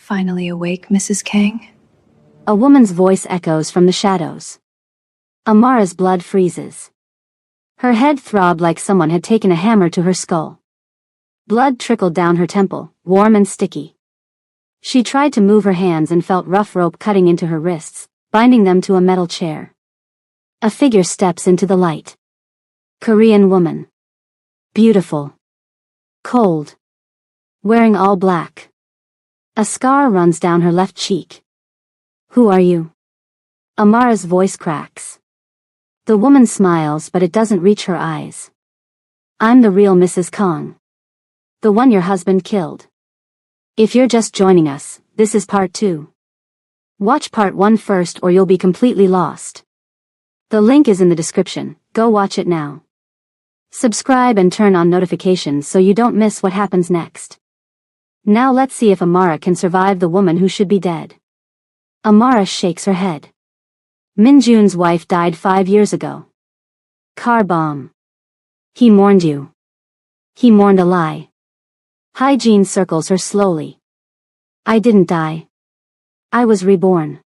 Finally awake, Mrs. Kang? A woman's voice echoes from the shadows. Amara's blood freezes. Her head throbbed like someone had taken a hammer to her skull. Blood trickled down her temple, warm and sticky. She tried to move her hands and felt rough rope cutting into her wrists, binding them to a metal chair. A figure steps into the light. Korean woman. Beautiful. Cold. Wearing all black. A scar runs down her left cheek. Who are you? Amara's voice cracks. The woman smiles, but it doesn't reach her eyes. I'm the real Mrs. Kang. The one your husband killed. If you're just joining us, this is part 2. Watch part 1 first or you'll be completely lost. The link is in the description, go watch it now. Subscribe and turn on notifications so you don't miss what happens next. Now let's see if Amara can survive the woman who should be dead. Amara shakes her head. Minjun's wife died 5 years ago. Car bomb. He mourned you. He mourned a lie. Hygiene circles her slowly. I didn't die. I was reborn.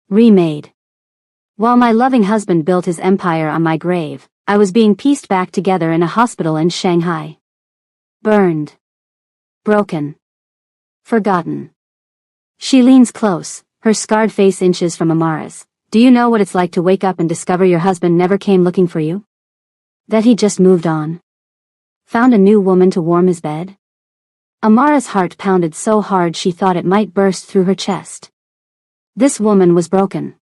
Remade. While my loving husband built his empire on my grave, I was being pieced back together in a hospital in Shanghai. Burned. Broken. Forgotten. She leans close, her scarred face inches from Amara's. Do you know what it's like to wake up and discover your husband never came looking for you? That he just moved on? Found a new woman to warm his bed? Amara's heart pounded so hard she thought it might burst through her chest. This woman was broken.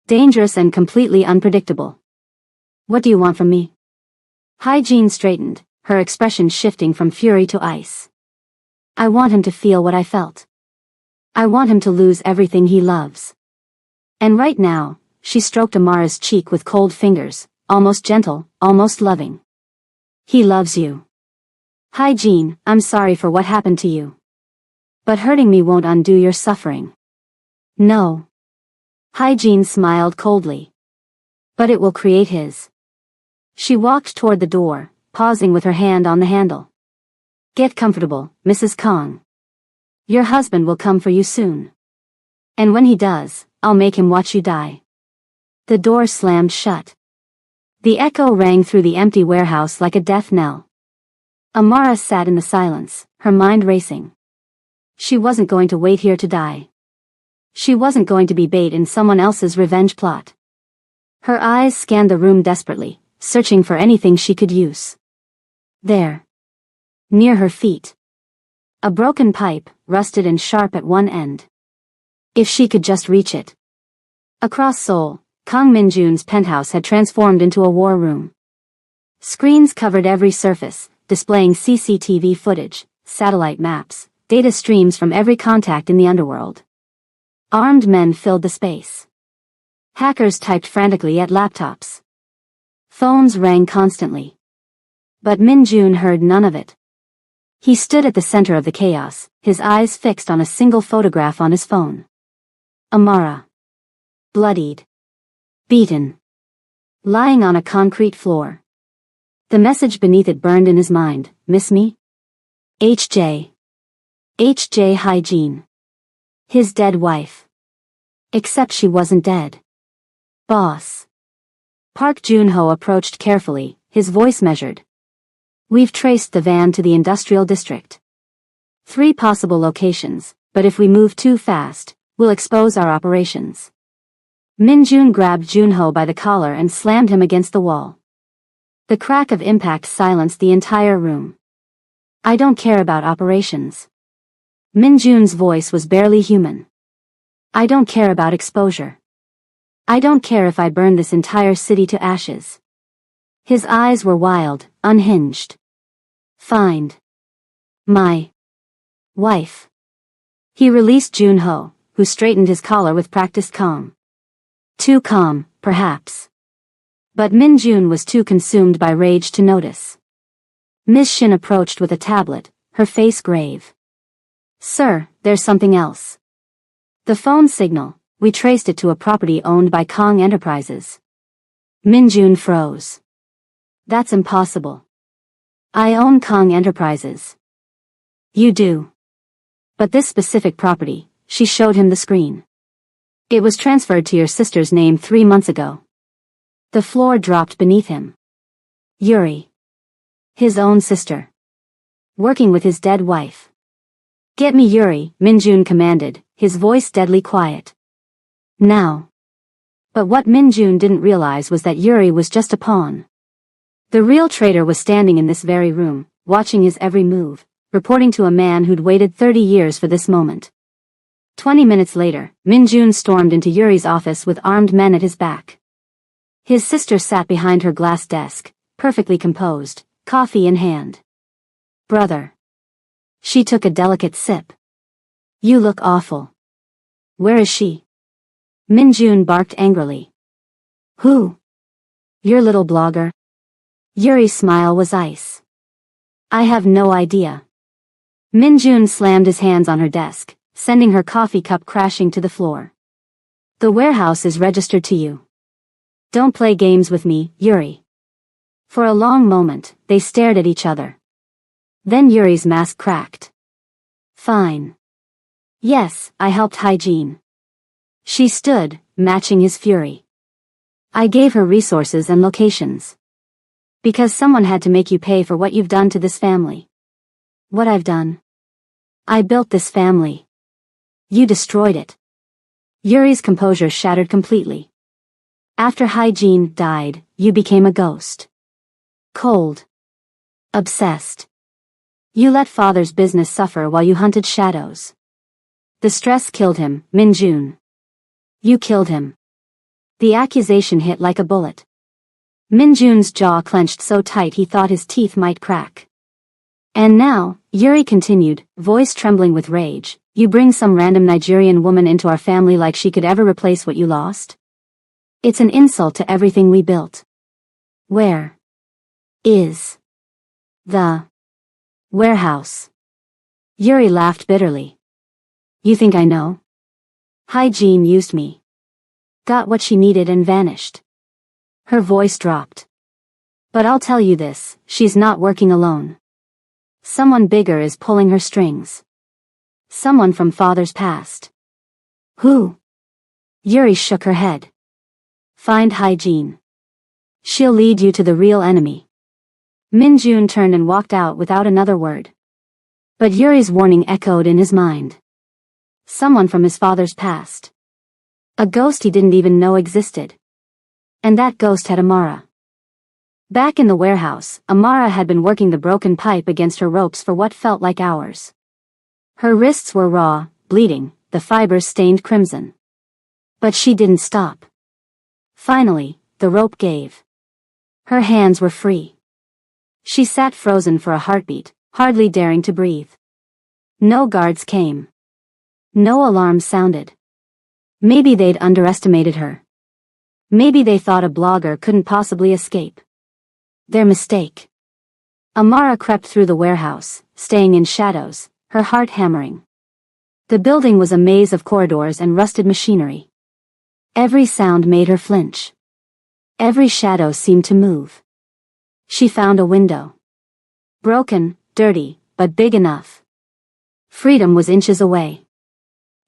Dangerous and completely unpredictable. What do you want from me? Hygiene straightened, her expression shifting from fury to ice. I want him to feel what I felt. I want him to lose everything he loves. And right now, she stroked Amara's cheek with cold fingers, almost gentle, almost loving. He loves you. Hygiene, I'm sorry for what happened to you. But hurting me won't undo your suffering. No. Hygiene smiled coldly. But it will create his. She walked toward the door, pausing with her hand on the handle. Get comfortable, Mrs. Kang. Your husband will come for you soon. And when he does, I'll make him watch you die. The door slammed shut. The echo rang through the empty warehouse like a death knell. Amara sat in the silence, her mind racing. She wasn't going to wait here to die. She wasn't going to be bait in someone else's revenge plot. Her eyes scanned the room desperately, searching for anything she could use. There. Near her feet. A broken pipe, rusted and sharp at one end. If she could just reach it. Across Seoul, Kang Minjun's penthouse had transformed into a war room. Screens covered every surface, displaying CCTV footage, satellite maps, data streams from every contact in the underworld. Armed men filled the space. Hackers typed frantically at laptops. Phones rang constantly. But Minjun heard none of it. He stood at the center of the chaos, his eyes fixed on a single photograph on his phone. Amara. Bloodied. Beaten. Lying on a concrete floor. The message beneath it burned in his mind. Miss me? HJ. HJ Hygiene. His dead wife. Except she wasn't dead. Boss. Park Joon-ho approached carefully, his voice measured. We've traced the van to the industrial district. 3 possible locations, but if we move too fast, we'll expose our operations. Minjun grabbed Joon-ho by the collar and slammed him against the wall. The crack of impact silenced the entire room. I don't care about operations. Minjun's voice was barely human. I don't care about exposure. I don't care if I burn this entire city to ashes. His eyes were wild, unhinged. Find my wife. He released Joon-ho, who straightened his collar with practiced calm. Too calm, perhaps. But Minjun was too consumed by rage to notice. Ms. Shin approached with a tablet, her face grave. Sir, there's something else. The phone signal, we traced it to a property owned by Kang Enterprises. Minjun froze. That's impossible. I own Kang Enterprises. You do. But this specific property, she showed him the screen. It was transferred to your sister's name 3 months ago. The floor dropped beneath him. Yuri. His own sister. Working with his dead wife. Get me Yuri, Minjun commanded, his voice deadly quiet. Now. But what Minjun didn't realize was that Yuri was just a pawn. The real traitor was standing in this very room, watching his every move, reporting to a man who'd waited 30 years for this moment. 20 minutes later, Minjun stormed into Yuri's office with armed men at his back. His sister sat behind her glass desk, perfectly composed, coffee in hand. Brother. She took a delicate sip. You look awful. Where is she? Minjun barked angrily. Who? Your little blogger? Yuri's smile was ice. I have no idea. Minjun slammed his hands on her desk, sending her coffee cup crashing to the floor. The warehouse is registered to you. Don't play games with me, Yuri. For a long moment, they stared at each other. Then Yuri's mask cracked. Fine. Yes, I helped hygiene. She stood, matching his fury. I gave her resources and locations. Because someone had to make you pay for what you've done to this family. What I've done? I built this family. You destroyed it. Yuri's composure shattered completely. After hygiene died, you became a ghost. Cold. Obsessed. You let father's business suffer while you hunted shadows. The stress killed him, Minjun. You killed him. The accusation hit like a bullet. Minjun's jaw clenched so tight he thought his teeth might crack. And now, Yuri continued, voice trembling with rage, you bring some random Nigerian woman into our family like she could ever replace what you lost? It's an insult to everything we built. Where is the warehouse? Yuri laughed bitterly. You think I know? Hygiene used me. Got what she needed and vanished. Her voice dropped. But I'll tell you this, she's not working alone. Someone bigger is pulling her strings. Someone from father's past. Who? Yuri shook her head. Find hygiene. She'll lead you to the real enemy. Minjun turned and walked out without another word. But Yuri's warning echoed in his mind. Someone from his father's past. A ghost he didn't even know existed. And that ghost had Amara. Back in the warehouse, Amara had been working the broken pipe against her ropes for what felt like hours. Her wrists were raw, bleeding, the fibers stained crimson. But she didn't stop. Finally, the rope gave. Her hands were free. She sat frozen for a heartbeat, hardly daring to breathe. No guards came. No alarm sounded. Maybe they'd underestimated her. Maybe they thought a blogger couldn't possibly escape. Their mistake. Amara crept through the warehouse, staying in shadows, her heart hammering. The building was a maze of corridors and rusted machinery. Every sound made her flinch. Every shadow seemed to move. She found a window. Broken, dirty, but big enough. Freedom was inches away.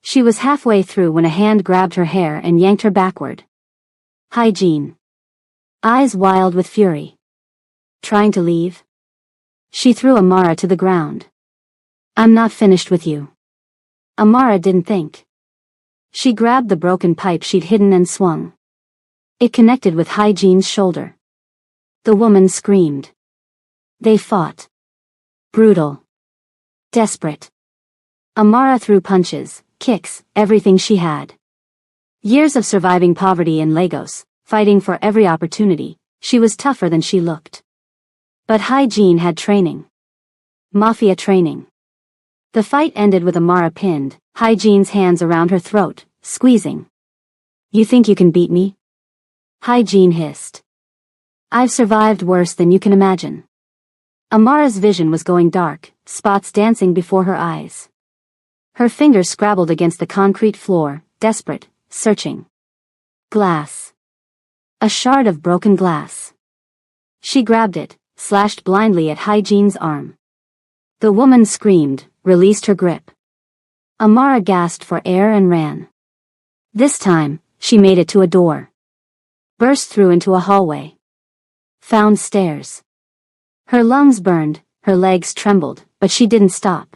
She was halfway through when a hand grabbed her hair and yanked her backward. Hygiene. Eyes wild with fury. Trying to leave? She threw Amara to the ground. I'm not finished with you. Amara didn't think. She grabbed the broken pipe she'd hidden and swung. It connected with Hygiene's shoulder. The woman screamed. They fought. Brutal. Desperate. Amara threw punches, kicks, everything she had. Years of surviving poverty in Lagos, fighting for every opportunity, she was tougher than she looked. But Hygiene had training. MAFIA training. The fight ended with Amara pinned, Hygiene's hands around her throat, squeezing. You think you can beat me? Hygiene hissed. I've survived worse than you can imagine. Amara's vision was going dark, spots dancing before her eyes. Her fingers scrabbled against the concrete floor, desperate, searching. Glass. A shard of broken glass. She grabbed it, slashed blindly at Hygiene's arm. The woman screamed, released her grip. Amara gasped for air and ran. This time, she made it to a door. Burst through into a hallway. Found stairs. Her lungs burned, her legs trembled, but she didn't stop.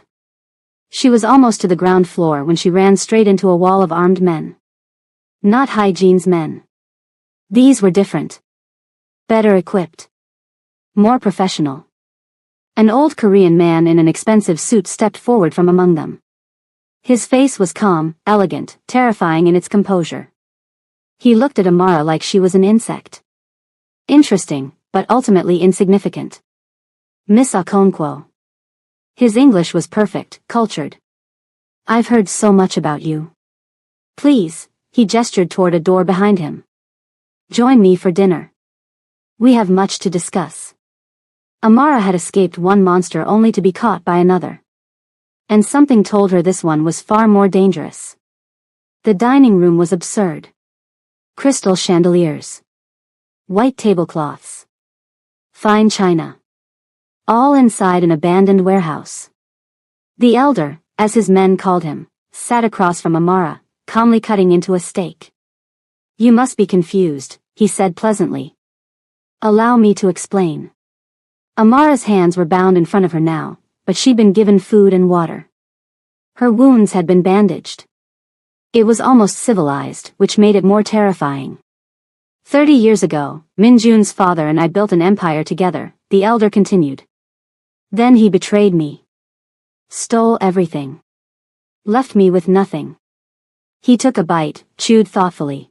She was almost to the ground floor when she ran straight into a wall of armed men. Not Hygiene's men. These were different. Better equipped. More professional. An old Korean man in an expensive suit stepped forward from among them. His face was calm, elegant, terrifying in its composure. He looked at Amara like she was an insect. Interesting, but ultimately insignificant. Miss Okonkwo. His English was perfect, cultured. I've heard so much about you. Please, he gestured toward a door behind him. Join me for dinner. We have much to discuss. Amara had escaped one monster only to be caught by another. And something told her this one was far more dangerous. The dining room was absurd. Crystal chandeliers. White tablecloths. Fine china. All inside an abandoned warehouse. The elder, as his men called him, sat across from Amara, calmly cutting into a steak. You must be confused, he said pleasantly. Allow me to explain. Amara's hands were bound in front of her now, but she'd been given food and water. Her wounds had been bandaged. It was almost civilized, which made it more terrifying. 30 years ago, Minjun's father and I built an empire together, the elder continued. Then he betrayed me. Stole everything. Left me with nothing. He took a bite, chewed thoughtfully.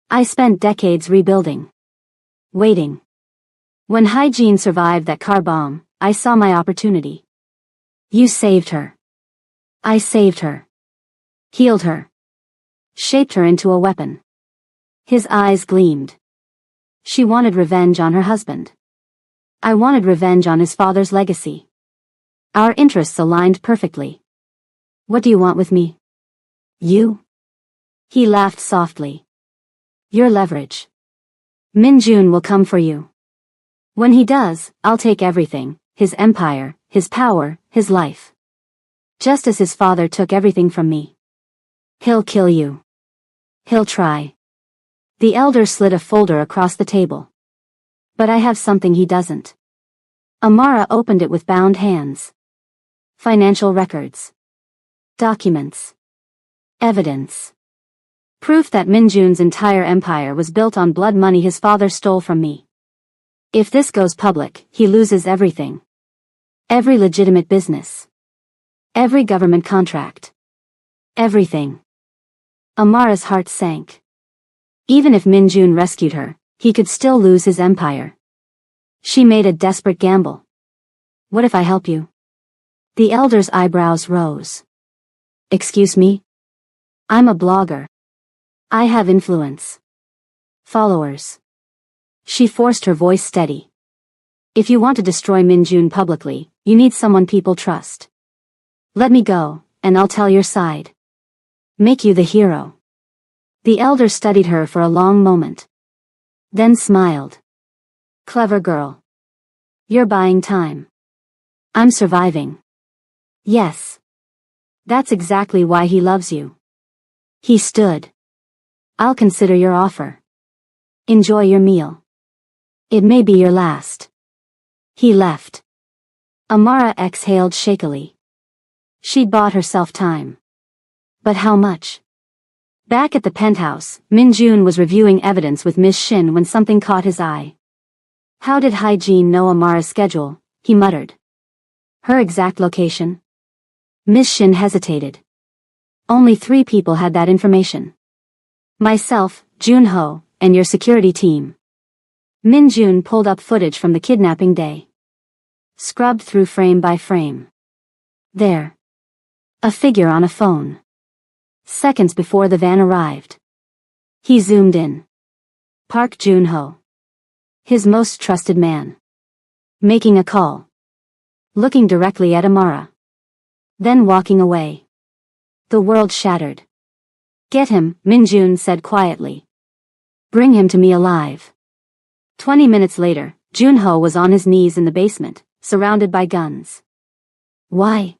I spent decades rebuilding. Waiting. When Hygiene survived that car bomb, I saw my opportunity. You saved her. I saved her. Healed her. Shaped her into a weapon. His eyes gleamed. She wanted revenge on her husband. I wanted revenge on his father's legacy. Our interests aligned perfectly. What do you want with me? You? He laughed softly. Your leverage. Minjun will come for you. When he does, I'll take everything, his empire, his power, his life. Just as his father took everything from me. He'll kill you. He'll try. The elder slid a folder across the table. But I have something he doesn't. Amara opened it with bound hands. Financial records. Documents. Evidence. Proof that Minjun's entire empire was built on blood money his father stole from me. If this goes public, he loses everything. Every legitimate business. Every government contract. Everything. Amara's heart sank. Even if Minjun rescued her, he could still lose his empire. She made a desperate gamble. What if I help you? The elder's eyebrows rose. Excuse me? I'm a blogger. I have influence. Followers. She forced her voice steady. If you want to destroy Minjun publicly, you need someone people trust. Let me go, and I'll tell your side. Make you the hero. The elder studied her for a long moment. Then smiled. Clever girl. You're buying time. I'm surviving. Yes. That's exactly why he loves you. He stood. I'll consider your offer. Enjoy your meal. It may be your last. He left. Amara exhaled shakily. She'd bought herself time. But how much? Back at the penthouse, Minjun was reviewing evidence with Miss Shin when something caught his eye. How did Hygiene know Amara's schedule? He muttered. Her exact location? Miss Shin hesitated. Only 3 people had that information. Myself, Junho, and your security team. Minjun pulled up footage from the kidnapping day. Scrubbed through frame by frame. There. A figure on a phone. Seconds before the van arrived. He zoomed in. Park Junho. His most trusted man. Making a call. Looking directly at Amara. Then walking away. The world shattered. Get him, Minjun said quietly. Bring him to me alive. 20 minutes later, Junho was on his knees in the basement, surrounded by guns. Why?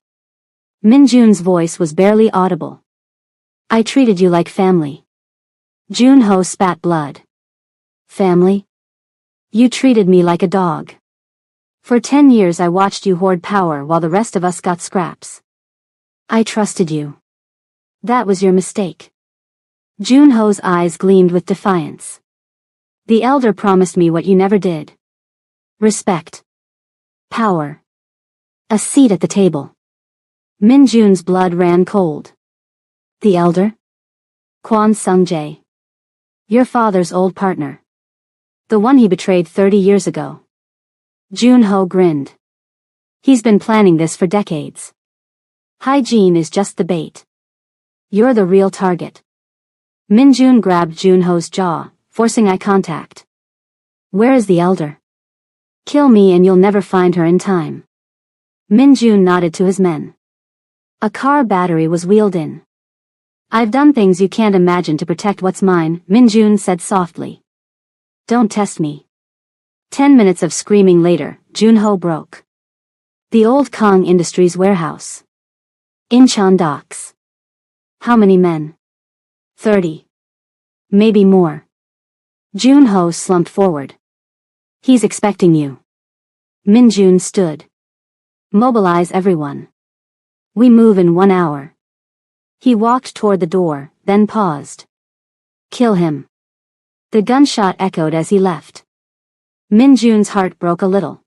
Minjun's voice was barely audible. I treated you like family. Junho spat blood. Family? You treated me like a dog. For 10 years I watched you hoard power while the rest of us got scraps. I trusted you. That was your mistake. Junho's eyes gleamed with defiance. The elder promised me what you never did. Respect. Power. A seat at the table. Minjun's blood ran cold. The elder? Kwon Sung-jae. Your father's old partner. The one he betrayed 30 years ago. Junho grinned. He's been planning this for decades. Hygiene is just the bait. You're the real target. Minjun grabbed Junho's jaw, forcing eye contact. Where is the elder? Kill me and you'll never find her in time. Minjun nodded to his men. A car battery was wheeled in. I've done things you can't imagine to protect what's mine, Minjun said softly. Don't test me. 10 minutes of screaming later, Junho broke. The old Kong Industries warehouse. Incheon docks. How many men? 30. Maybe more. Junho slumped forward. He's expecting you. Minjun stood. Mobilize everyone. We move in 1 hour. He walked toward the door, then paused. Kill him. The gunshot echoed as he left. Minjun's heart broke a little.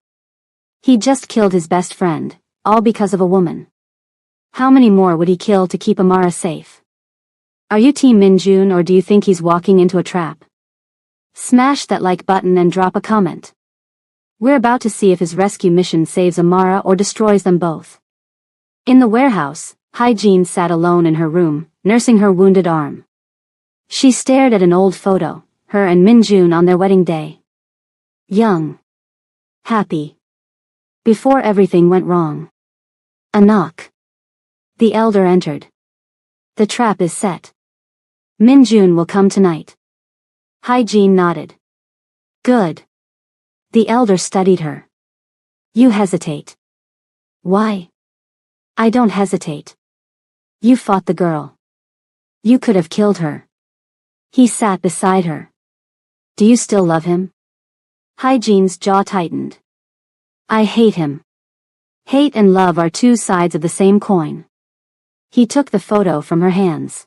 He just killed his best friend, all because of a woman. How many more would he kill to keep Amara safe? Are you Team Minjun or do you think he's walking into a trap? Smash that like button and drop a comment. We're about to see if his rescue mission saves Amara or destroys them both. In the warehouse, Hygiene sat alone in her room, nursing her wounded arm. She stared at an old photo, her and Minjun on their wedding day. Young. Happy. Before everything went wrong. A knock. The elder entered. The trap is set. Minjun will come tonight. Hygiene nodded. Good. The elder studied her. You hesitate. Why? I don't hesitate. You fought the girl. You could have killed her. He sat beside her. Do you still love him? Hygiene's jaw tightened. I hate him. Hate and love are two sides of the same coin. He took the photo from her hands.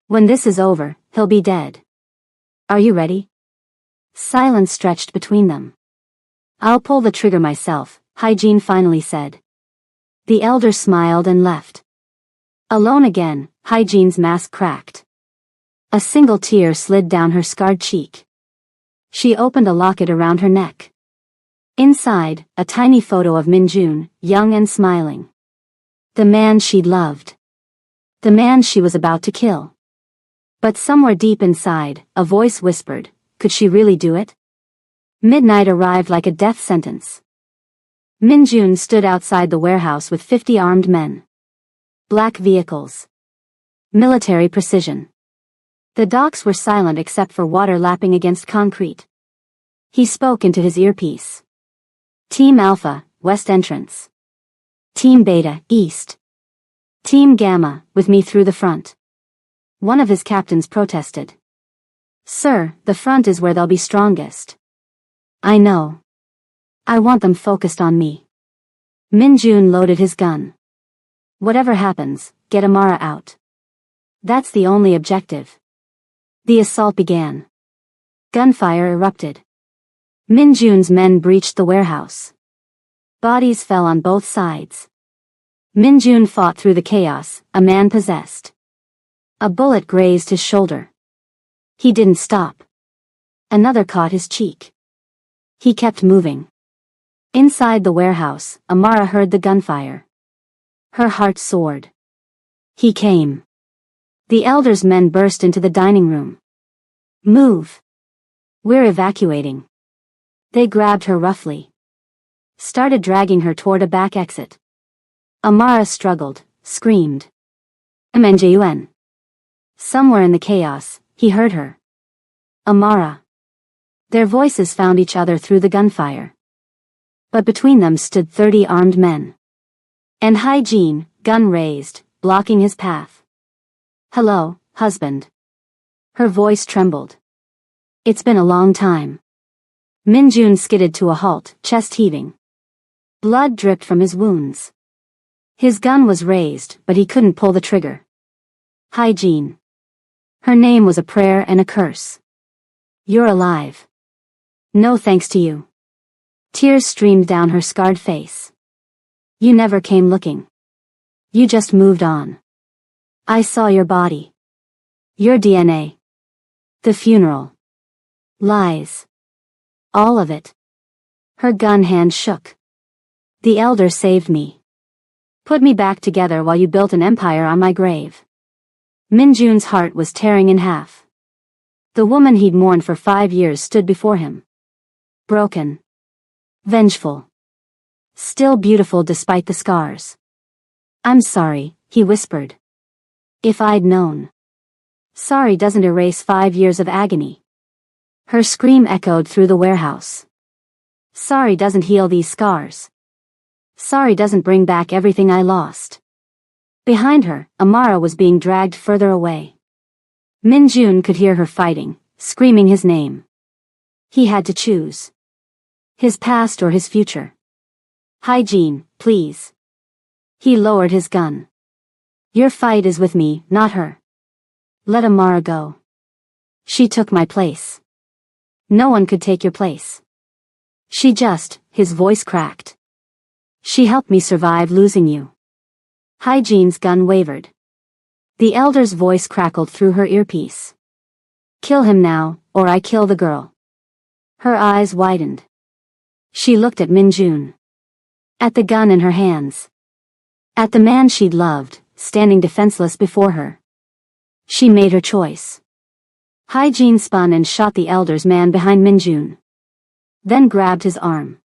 When this is over, he'll be dead. Are you ready? Silence stretched between them. I'll pull the trigger myself, Hygiene finally said. The elder smiled and left. Alone again, Hygiene's mask cracked. A single tear slid down her scarred cheek. She opened a locket around her neck. Inside, a tiny photo of Minjun, young and smiling. The man she'd loved. The man she was about to kill. But somewhere deep inside, a voice whispered, could she really do it? Midnight arrived like a death sentence. Minjun stood outside the warehouse with 50 armed men. Black vehicles. Military precision. The docks were silent except for water lapping against concrete. He spoke into his earpiece. Team Alpha, West Entrance. Team Beta, East. Team Gamma, with me through the front. One of his captains protested. Sir, the front is where they'll be strongest. I know. I want them focused on me. Minjun loaded his gun. Whatever happens, get Amara out. That's the only objective. The assault began. Gunfire erupted. Minjun's men breached the warehouse. Bodies fell on both sides. Minjun fought through the chaos, a man possessed. A bullet grazed his shoulder. He didn't stop. Another caught his cheek. He kept moving. Inside the warehouse, Amara heard the gunfire. Her heart soared. He came. The elder's men burst into the dining room. Move. We're evacuating. They grabbed her roughly. Started dragging her toward a back exit. Amara struggled, screamed. MNJUN. Somewhere in the chaos, he heard her. Amara. Their voices found each other through the gunfire. But between them stood 30 armed men. And Hygiene, gun raised, blocking his path. "Hello, husband." Her voice trembled. "It's been a long time." Minjun skidded to a halt, chest heaving. Blood dripped from his wounds. His gun was raised, but he couldn't pull the trigger. Hygiene. Her name was a prayer and a curse. "You're alive." "No thanks to you." Tears streamed down her scarred face. "You never came looking. You just moved on. I saw your body. Your DNA. The funeral. Lies. All of it." Her gun hand shook. "The elder saved me. Put me back together while you built an empire on my grave." Minjun's heart was tearing in half. The woman he'd mourned for 5 years stood before him. Broken. Vengeful. Still beautiful despite the scars. "I'm sorry," he whispered. "If I'd known." Sorry doesn't erase 5 years of agony. Her scream echoed through the warehouse. Sorry doesn't heal these scars. Sorry doesn't bring back everything I lost. Behind her, Amara was being dragged further away. Minjun could hear her fighting, screaming his name. He had to choose. His past or his future. "Hygiene, please." He lowered his gun. "Your fight is with me, not her. Let Amara go. She took my place. No one could take your place. His voice cracked. She helped me survive losing you." Hygiene's gun wavered. The elder's voice crackled through her earpiece. "Kill him now, or I kill the girl." Her eyes widened. She looked at Minjun. At the gun in her hands. At the man she'd loved, standing defenseless before her. She made her choice. Hygiene spun and shot the elder's man behind Minjun. Then grabbed his arm.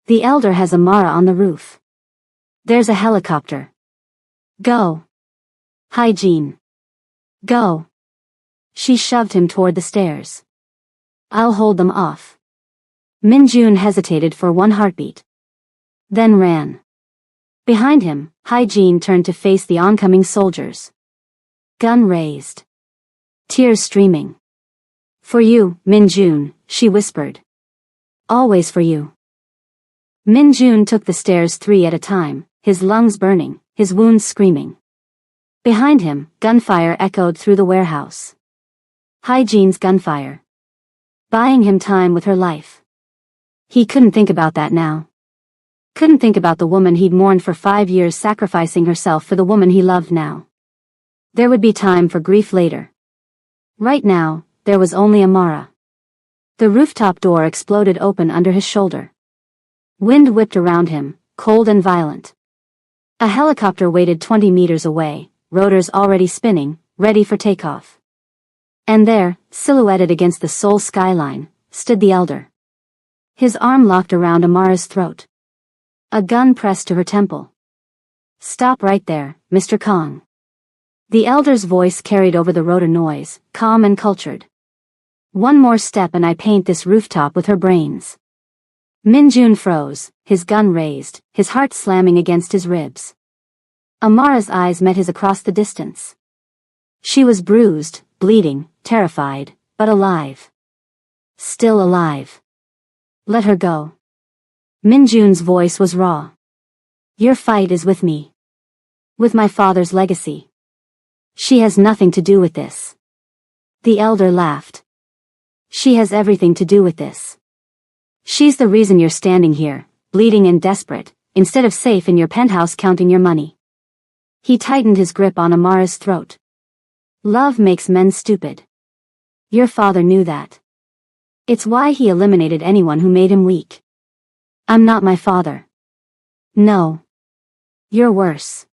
"The elder has Amara on the roof. There's a helicopter. Go. Hygiene. Go." She shoved him toward the stairs. "I'll hold them off." Minjun hesitated for one heartbeat. Then ran. Behind him, Hygiene turned to face the oncoming soldiers. Gun raised. Tears streaming. "For you, Minjun," she whispered. "Always for you." Minjun took the stairs 3 at a time, his lungs burning, his wounds screaming. Behind him, gunfire echoed through the warehouse. Hygiene's gunfire. Buying him time with her life. He couldn't think about that now. Couldn't think about the woman he'd mourned for 5 years sacrificing herself for the woman he loved now. There would be time for grief later. Right now, there was only Amara. The rooftop door exploded open under his shoulder. Wind whipped around him, cold and violent. A helicopter waited 20 meters away, rotors already spinning, ready for takeoff. And there, silhouetted against the Seoul skyline, stood the elder. His arm locked around Amara's throat. A gun pressed to her temple. "Stop right there, Mr. Kong." The elder's voice carried over the rotor noise, calm and cultured. "One more step and I paint this rooftop with her brains." Minjun froze, his gun raised, his heart slamming against his ribs. Amara's eyes met his across the distance. She was bruised, bleeding, terrified, but alive. Still alive. "Let her go." Minjun's voice was raw. "Your fight is with me. With my father's legacy. She has nothing to do with this." The elder laughed. "She has everything to do with this. She's the reason you're standing here, bleeding and desperate, instead of safe in your penthouse counting your money." He tightened his grip on Amara's throat. "Love makes men stupid. Your father knew that. It's why he eliminated anyone who made him weak. I'm not my father. No. You're worse."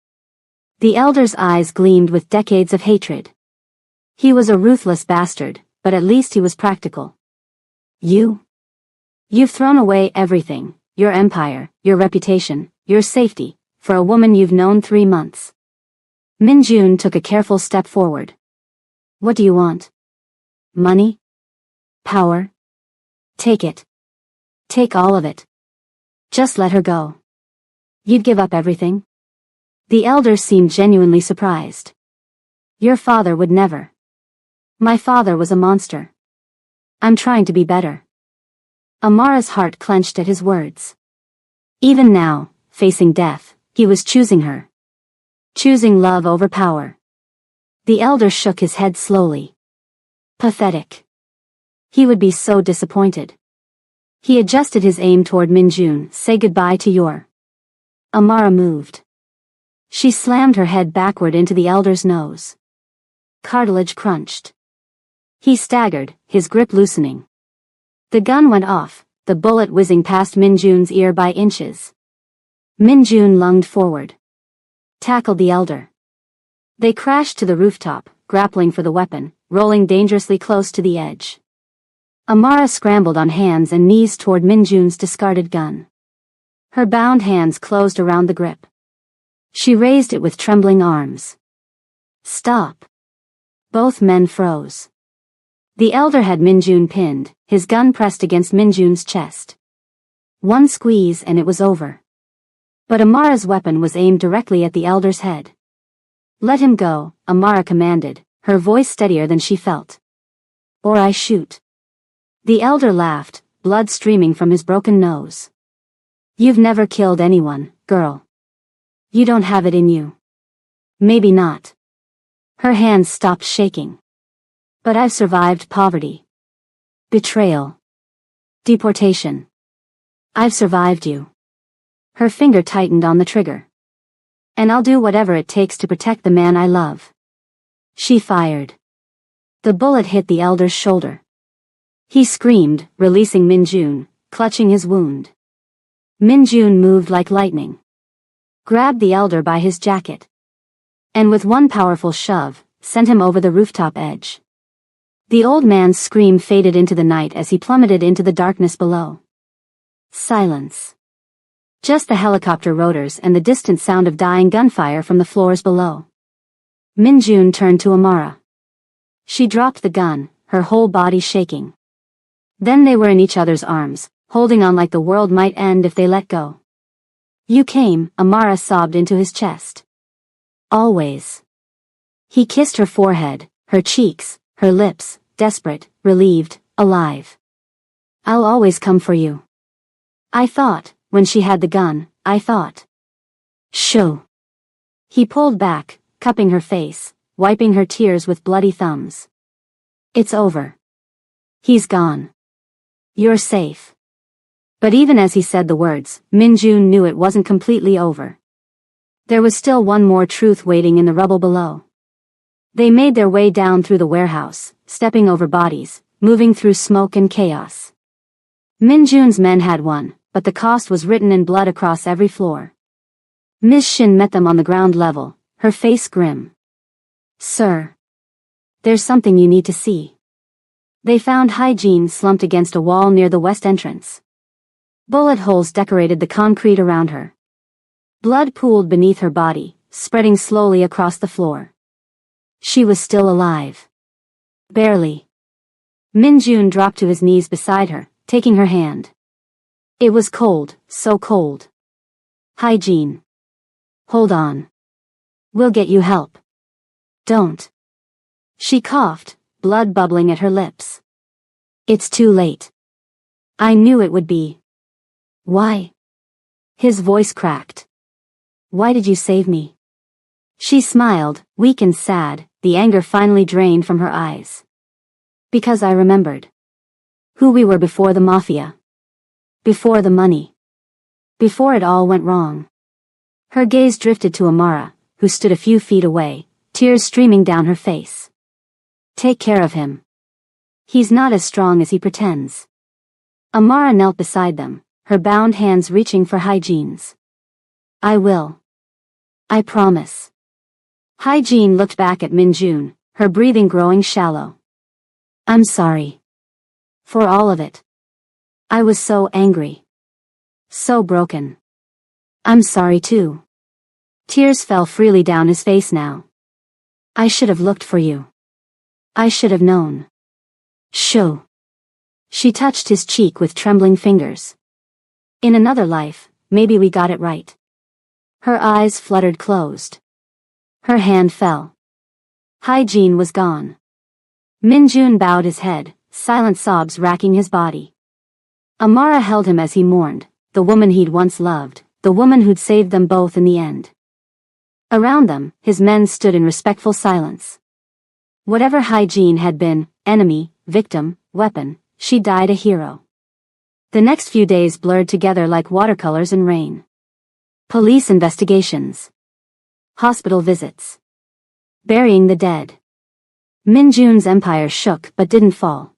The elder's eyes gleamed with decades of hatred. He was a ruthless bastard, but at least he was practical. You've thrown away everything, your empire, your reputation, your safety, for a woman you've known 3 months. Minjun took a careful step forward. "What do you want? Money? Power? Take it. Take all of it. Just let her go. You'd give up everything?" The elder seemed genuinely surprised. Your father would never. My father was a monster. I'm trying to be better. Amara's heart clenched at his words. Even now, facing death, he was choosing her. Choosing love over power. The elder shook his head slowly. Pathetic. He would be so disappointed. He adjusted his aim toward Minjun. Say goodbye to your... Amara moved. She slammed her head backward into the elder's nose. Cartilage crunched. He staggered, his grip loosening. The gun went off, the bullet whizzing past Minjun's ear by inches. Minjun lunged forward. Tackled the elder. They crashed to the rooftop, grappling for the weapon, rolling dangerously close to the edge. Amara scrambled on hands and knees toward Minjun's discarded gun. Her bound hands closed around the grip. She raised it with trembling arms. Stop. Both men froze. The elder had Minjun pinned, his gun pressed against Minjun's chest. One squeeze and it was over. But Amara's weapon was aimed directly at the elder's head. Let him go, Amara commanded, her voice steadier than she felt. Or I shoot. The elder laughed, blood streaming from his broken nose. You've never killed anyone, girl. You don't have it in you. Maybe not. Her hands stopped shaking. But I've survived poverty. Betrayal. Deportation. I've survived you. Her finger tightened on the trigger. And I'll do whatever it takes to protect the man I love. She fired. The bullet hit the elder's shoulder. He screamed, releasing Minjun, clutching his wound. Minjun moved like lightning. Grabbed the elder by his jacket. And with one powerful shove, sent him over the rooftop edge. The old man's scream faded into the night as he plummeted into the darkness below. Silence. Just the helicopter rotors and the distant sound of dying gunfire from the floors below. Minjun turned to Amara. She dropped the gun, her whole body shaking. Then they were in each other's arms, holding on like the world might end if they let go. You came, Amara sobbed into his chest. Always. He kissed her forehead, her cheeks, her lips, desperate, relieved, alive. I'll always come for you. I thought, when she had the gun, I thought. Shoo. He pulled back, cupping her face, wiping her tears with bloody thumbs. It's over. He's gone. You're safe. But even as he said the words, Minjun knew it wasn't completely over. There was still one more truth waiting in the rubble below. They made their way down through the warehouse, stepping over bodies, moving through smoke and chaos. Minjun's men had won, but the cost was written in blood across every floor. Ms. Shin met them on the ground level, her face grim. Sir. There's something you need to see. They found Hygiene slumped against a wall near the west entrance. Bullet holes decorated the concrete around her. Blood pooled beneath her body, spreading slowly across the floor. She was still alive. Barely. Minjun dropped to his knees beside her, taking her hand. It was cold, so cold. Hygiene. Hold on. We'll get you help. Don't. She coughed, blood bubbling at her lips. It's too late. I knew it would be. Why? His voice cracked. Why did you save me? She smiled, weak and sad, the anger finally drained from her eyes. Because I remembered. Who we were before the MAFIA. Before the money. Before it all went wrong. Her gaze drifted to Amara, who stood a few feet away, tears streaming down her face. Take care of him. He's not as strong as he pretends. Amara knelt beside them, her bound hands reaching for Hygiene's. I will. I promise. Hygiene looked back at Minjun, her breathing growing shallow. I'm sorry. For all of it. I was so angry. So broken. I'm sorry too. Tears fell freely down his face now. I should have looked for you. I should have known. Shoo. She touched his cheek with trembling fingers. In another life, maybe we got it right. Her eyes fluttered closed. Her hand fell. Hygiene was gone. Minjun bowed his head, silent sobs racking his body. Amara held him as he mourned, the woman he'd once loved, the woman who'd saved them both in the end. Around them, his men stood in respectful silence. Whatever Hygiene had been, enemy, victim, weapon, she died a hero. The next few days blurred together like watercolors in rain. Police investigations. Hospital visits. Burying the dead. Minjun's empire shook but didn't fall.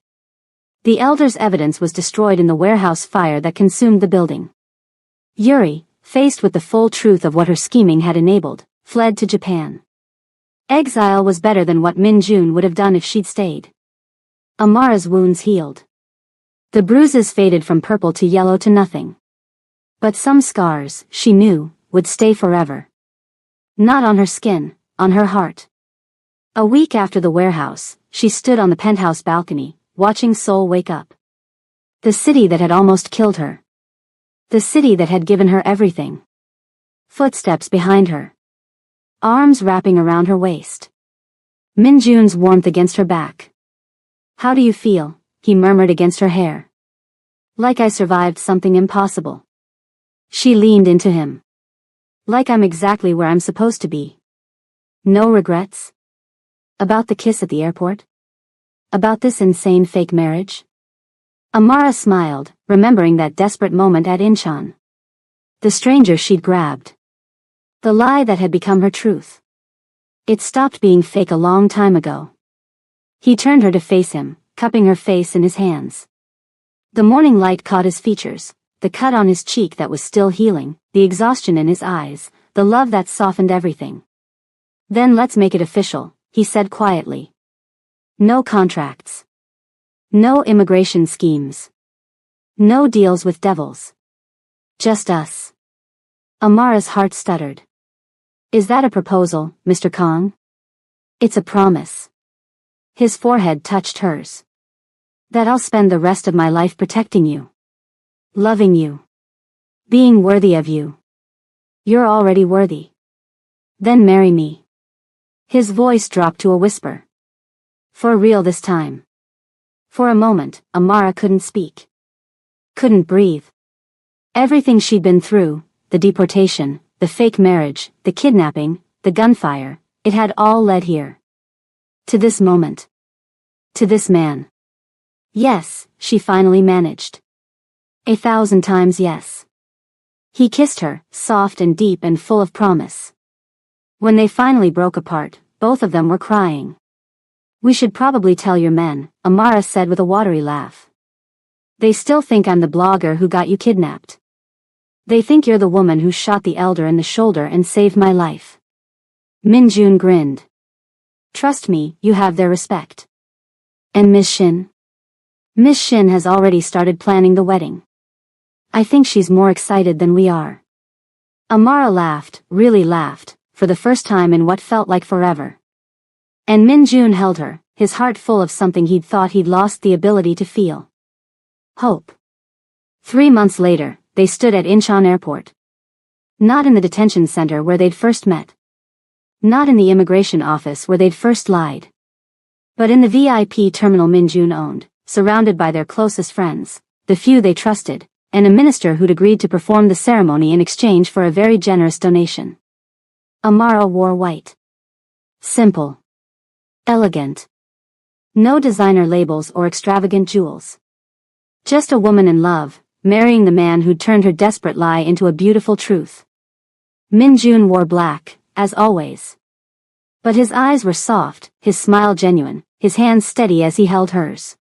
The elder's evidence was destroyed in the warehouse fire that consumed the building. Yuri, faced with the full truth of what her scheming had enabled, fled to Japan. Exile was better than what Minjun would have done if she'd stayed. Amara's wounds healed. The bruises faded from purple to yellow to nothing. But some scars, she knew, would stay forever. Not on her skin, on her heart. A week after the warehouse, she stood on the penthouse balcony, watching Seoul wake up. The city that had almost killed her. The city that had given her everything. Footsteps behind her. Arms wrapping around her waist. Minjun's warmth against her back. "How do you feel?" he murmured against her hair. "Like I survived something impossible." She leaned into him. "Like I'm exactly where I'm supposed to be." "No regrets?" "About the kiss at the airport? About this insane fake marriage?" Amara smiled, remembering that desperate moment at Incheon. The stranger she'd grabbed. The lie that had become her truth. It stopped being fake a long time ago. He turned her to face him, cupping her face in his hands. The morning light caught his features, the cut on his cheek that was still healing, the exhaustion in his eyes, the love that softened everything. "Then let's make it official," he said quietly. "No contracts. No immigration schemes. No deals with devils. Just us." Amara's heart stuttered. "Is that a proposal, Mr. Kong?" "It's a promise." His forehead touched hers. "That I'll spend the rest of my life protecting you. Loving you. Being worthy of you. You're already worthy. Then marry me." His voice dropped to a whisper. "For real this time." For a moment, Amara couldn't speak. Couldn't breathe. Everything she'd been through, the deportation, the fake marriage, the kidnapping, the gunfire, it had all led here. To this moment. To this man. Yes, she finally managed. 1,000 times yes. He kissed her, soft and deep and full of promise. When they finally broke apart, both of them were crying. "We should probably tell your men," Amara said with a watery laugh. "They still think I'm the blogger who got you kidnapped. They think you're the woman who shot the elder in the shoulder and saved my life." Minjun grinned. "Trust me, you have their respect." "And Miss Shin?" "Miss Shin has already started planning the wedding. I think she's more excited than we are." Amara laughed, really laughed, for the first time in what felt like forever. And Minjun held her, his heart full of something he'd thought he'd lost the ability to feel. Hope. 3 months later, they stood at Incheon Airport. Not in the detention center where they'd first met. Not in the immigration office where they'd first lied. But in the VIP terminal Minjun owned, surrounded by their closest friends, the few they trusted, and a minister who'd agreed to perform the ceremony in exchange for a very generous donation. Amara wore white. Simple. Elegant. No designer labels or extravagant jewels. Just a woman in love, marrying the man who'd turned her desperate lie into a beautiful truth. Minjun wore black, as always. But his eyes were soft, his smile genuine, his hands steady as he held hers.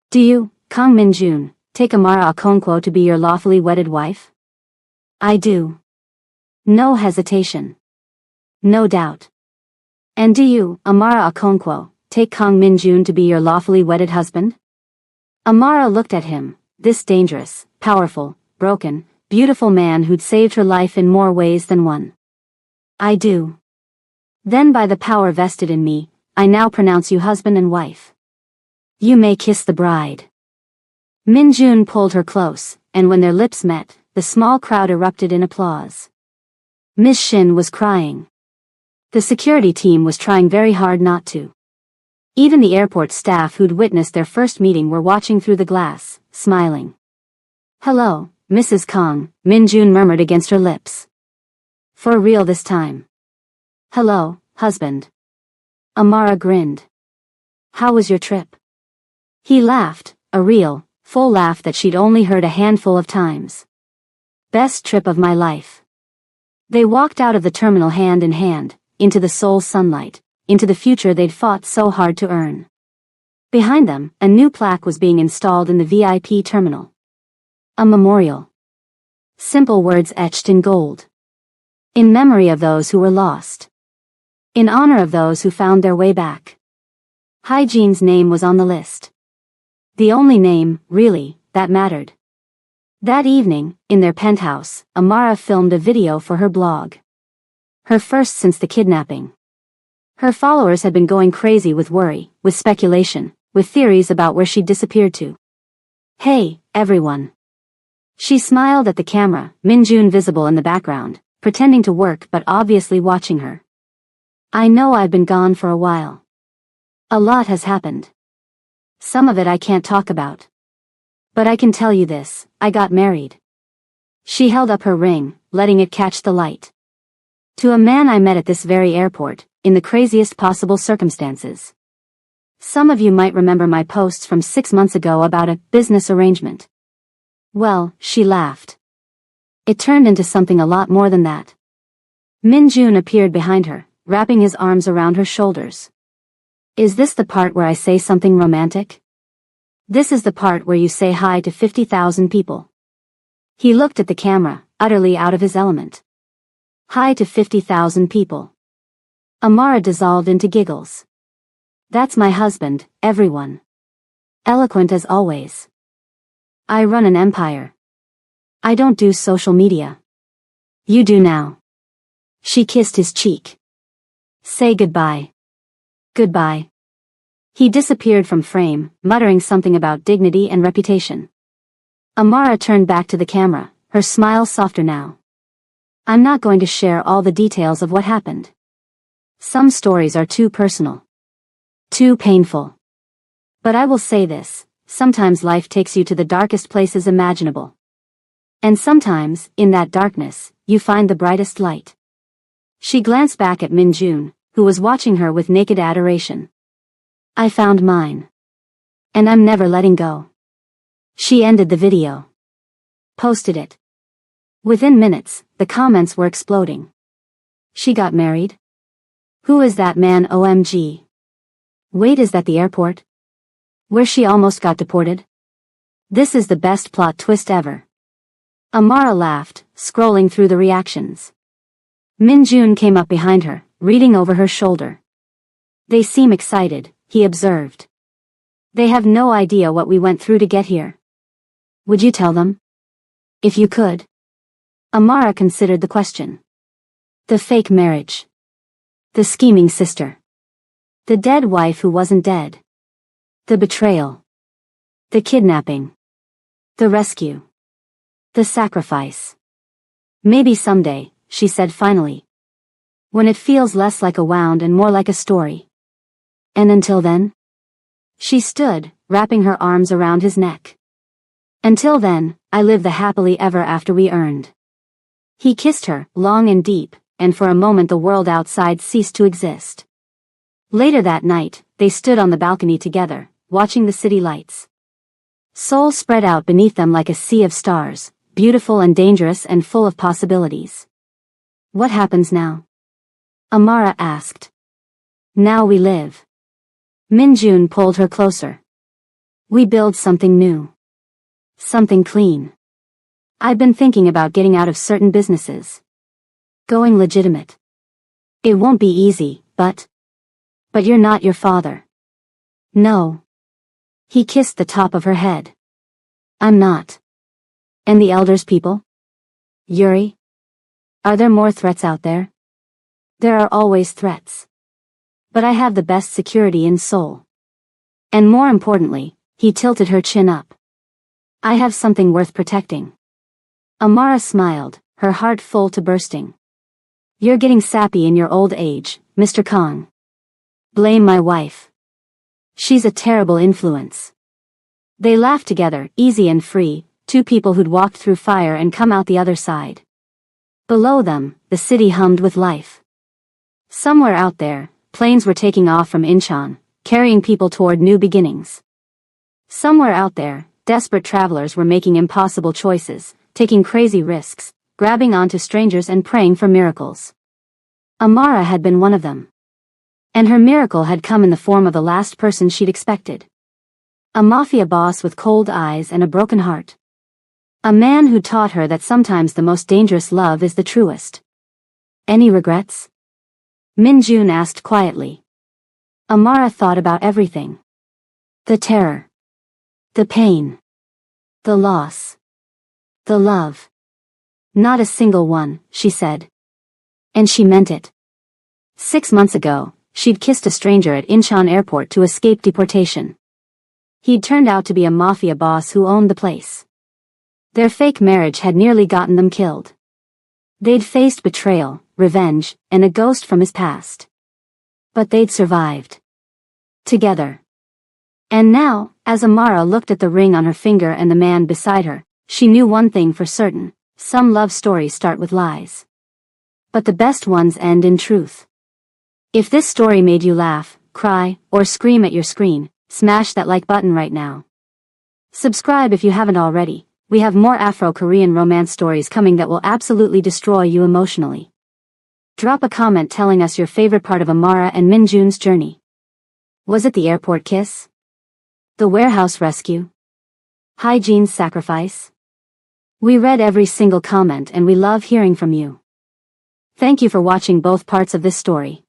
"Do you, Kang Minjun, take Amara Okonkwo to be your lawfully wedded wife?" "I do." No hesitation. No doubt. "And do you, Amara Okonkwo, take Kang Minjun to be your lawfully wedded husband?" Amara looked at him, this dangerous, powerful, broken, beautiful man who'd saved her life in more ways than one. "I do." "Then by the power vested in me, I now pronounce you husband and wife. You may kiss the bride." Minjun pulled her close, and when their lips met, the small crowd erupted in applause. Miss Shin was crying. The security team was trying very hard not to. Even the airport staff who'd witnessed their first meeting were watching through the glass, smiling. "Hello, Mrs. Kong," Min-jun murmured against her lips. "For real this time." "Hello, husband." Amara grinned. "How was your trip?" He laughed, a real, full laugh that she'd only heard a handful of times. "Best trip of my life." They walked out of the terminal hand in hand, into the Seoul sunlight, into the future they'd fought so hard to earn. Behind them, a new plaque was being installed in the VIP terminal. A memorial. Simple words etched in gold. In memory of those who were lost. In honor of those who found their way back. Hygiene's name was on the list. The only name, really, that mattered. That evening, in their penthouse, Amara filmed a video for her blog. Her first since the kidnapping. Her followers had been going crazy with worry, with speculation, with theories about where she'd disappeared to. "Hey, everyone." She smiled at the camera, Min-jun visible in the background, pretending to work but obviously watching her. "I know I've been gone for a while. A lot has happened. Some of it I can't talk about. But I can tell you this, I got married." She held up her ring, letting it catch the light. "To a man I met at this very airport, in the craziest possible circumstances. Some of you might remember my posts from 6 months ago about a business arrangement." Well, she laughed. It turned into something a lot more than that. Min-jun appeared behind her, wrapping his arms around her shoulders. "Is this the part where I say something romantic? This is the part where you say hi to 50,000 people." He looked at the camera, utterly out of his element. "Hi to 50,000 people." Amara dissolved into giggles. "That's my husband, everyone. Eloquent as always. I run an empire. I don't do social media. You do now." She kissed his cheek. "Say goodbye." "Goodbye." He disappeared from frame, muttering something about dignity and reputation. Amara turned back to the camera, her smile softer now. "I'm not going to share all the details of what happened. Some stories are too personal. Too painful. But I will say this, sometimes life takes you to the darkest places imaginable. And sometimes, in that darkness, you find the brightest light." She glanced back at Min-jun, who was watching her with naked adoration. "I found mine. And I'm never letting go." She ended the video. Posted it. Within minutes, the comments were exploding. "She got married? Who is that man, OMG? Wait, is that the airport? Where she almost got deported? This is the best plot twist ever." Amara laughed, scrolling through the reactions. Min-jun came up behind her, reading over her shoulder. "They seem excited," he observed. "They have no idea what we went through to get here. Would you tell them? If you could?" Amara considered the question. The fake marriage. The scheming sister. The dead wife who wasn't dead. The betrayal. The kidnapping. The rescue. The sacrifice. "Maybe someday," she said finally. "When it feels less like a wound and more like a story. And until then?" She stood, wrapping her arms around his neck. "Until then, I live the happily ever after we earned." He kissed her, long and deep, and for a moment the world outside ceased to exist. Later that night, they stood on the balcony together, watching the city lights. Seoul spread out beneath them like a sea of stars, beautiful and dangerous and full of possibilities. "What happens now?" Amara asked. "Now we live." Min-jun pulled her closer. "We build something new. Something clean. I've been thinking about getting out of certain businesses. Going legitimate. It won't be easy, but you're not your father." "No." He kissed the top of her head. "I'm not." "And the elders' people? Yuri? Are there more threats out there?" "There are always threats. But I have the best security in Seoul. And more importantly," he tilted her chin up, "I have something worth protecting." Amara smiled, her heart full to bursting. You're getting sappy in your old age, Mr. Kong. Blame my wife. She's a terrible influence. They laughed together, easy and free, two people who'd walked through fire and come out the other side. Below them, the city hummed with life. Somewhere out there, planes were taking off from Incheon, carrying people toward new beginnings. Somewhere out there, desperate travelers were making impossible choices, taking crazy risks, grabbing onto strangers and praying for miracles. Amara had been one of them. And her miracle had come in the form of the last person she'd expected. A mafia boss with cold eyes and a broken heart. A man who taught her that sometimes the most dangerous love is the truest. Any regrets? Min Jun asked quietly. Amara thought about everything. The terror. The pain. The loss. The love. Not a single one, she said. And she meant it. 6 months ago, she'd kissed a stranger at Incheon Airport to escape deportation. He'd turned out to be a mafia boss who owned the place. Their fake marriage had nearly gotten them killed. They'd faced betrayal, revenge, and a ghost from his past. But they'd survived. Together. And now, as Amara looked at the ring on her finger and the man beside her, she knew one thing for certain: some love stories start with lies. But the best ones end in truth. If this story made you laugh, cry, or scream at your screen, smash that like button right now. Subscribe if you haven't already. We have more Afro-Korean romance stories coming that will absolutely destroy you emotionally. Drop a comment telling us your favorite part of Amara and Min Jun's journey. Was it the airport kiss? The warehouse rescue? Hygiene's sacrifice? We read every single comment and we love hearing from you. Thank you for watching both parts of this story.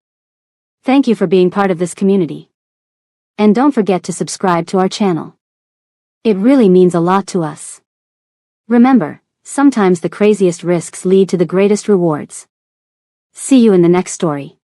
Thank you for being part of this community. And don't forget to subscribe to our channel. It really means a lot to us. Remember, sometimes the craziest risks lead to the greatest rewards. See you in the next story.